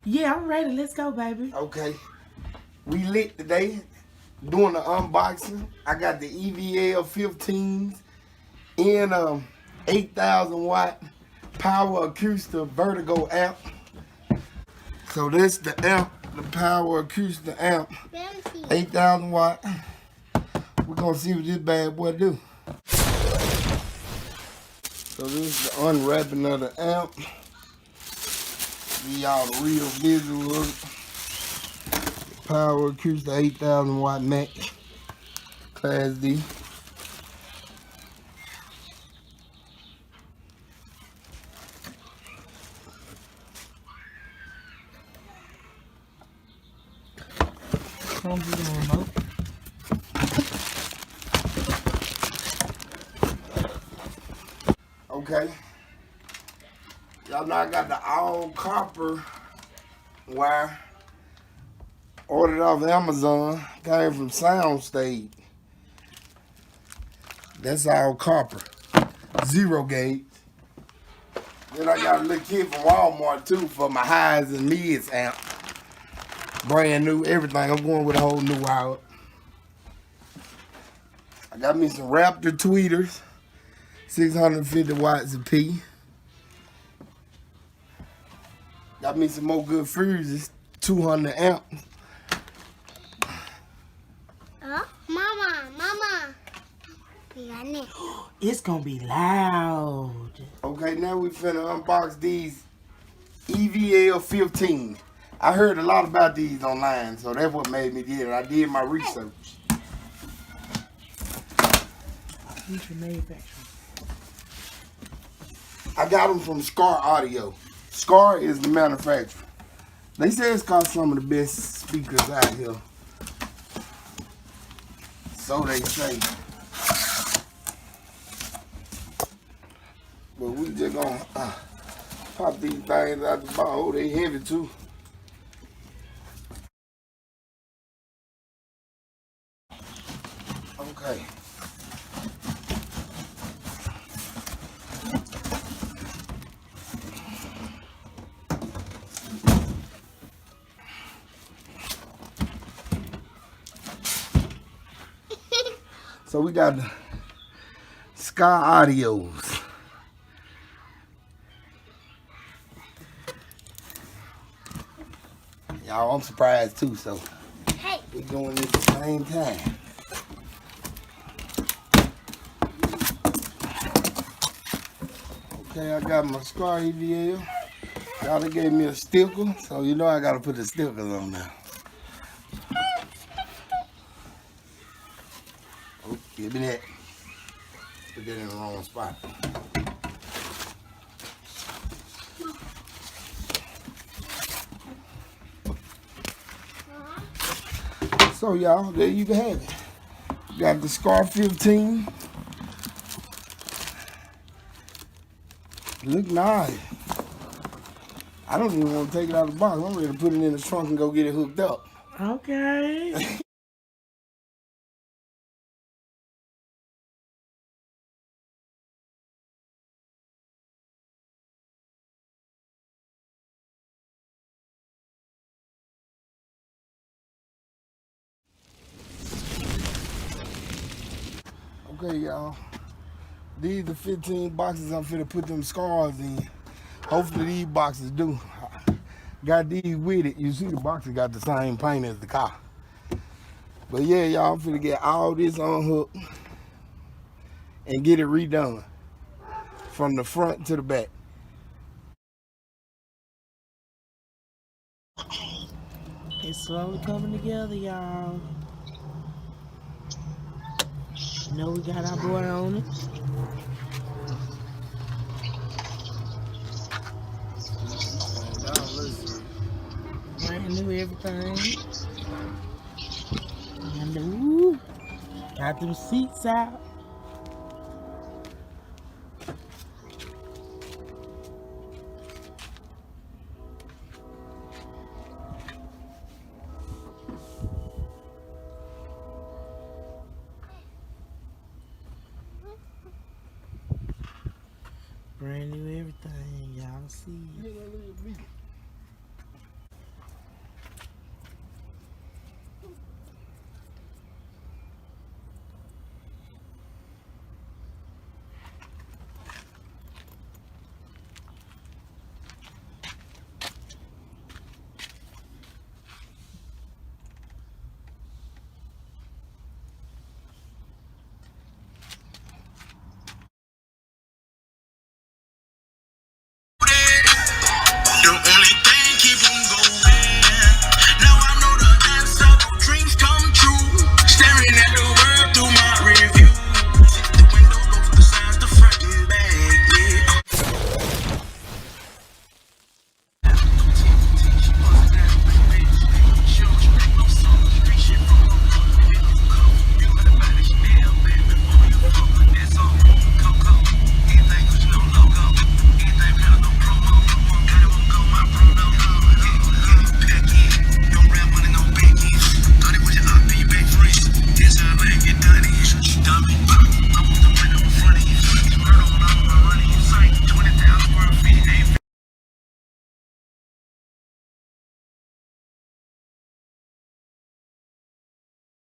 Yeah, I'm ready. Let's go, baby. Okay. We lit today doing the unboxing. I got the EVL 15s in 8000 watt power acoustic Vertigo amp. So this the amp, the power acoustic amp, 8000 watt. We're gonna see what this bad boy do. So this is the unwrapping of the amp. Give y'all the real visual of it. Power acoustic 8000 watt Mac, Class D. Comes with the remote. Okay. Y'all know I got the all copper wire. Ordered off Amazon. Came from Soundstage. That's all copper. 0 gauge. Then I got a little kit from Walmart too for my highs and mids amp. Brand new, everything. I'm going with a whole new wire. I got me some Raptor tweeters. 650 watts a piece. Got me some more good fuses. 200 amps. Mama. It's gonna be loud. Okay, now we finna unbox these EVL 15. I heard a lot about these online, so that's what made me get it. I did my research. These are manufacturing. I got them from Skar Audio. Skar is the manufacturer. They say it's got some of the best speakers out here. So they say. But we just gonna pop these things out the box. Oh, they heavy too. Okay. So we got the Skar Audios. Y'all, I'm surprised too, so we're doing this at the same time. Okay, I got my Skar EVL. Y'all, they gave me a sticker, so you know I gotta put the stickers on now. Oh, give me that. Put that in the wrong spot. So y'all, there you can have it. Got the Skar 15. Look nice. I don't even want to take it out of the box. I'm ready to put it in the trunk and go get it hooked up. Okay. Okay, y'all. These are 15 boxes I'm finna put them Skars in. Hopefully these boxes do. Got these with it. You see the boxes got the same paint as the car. But yeah, y'all, I'm finna get all this unhooked and get it redone from the front to the back. It's slowly coming together, y'all. You know we got our boy on it. Brand new everything. And ooh, got them seats out. Brand new everything, y'all see.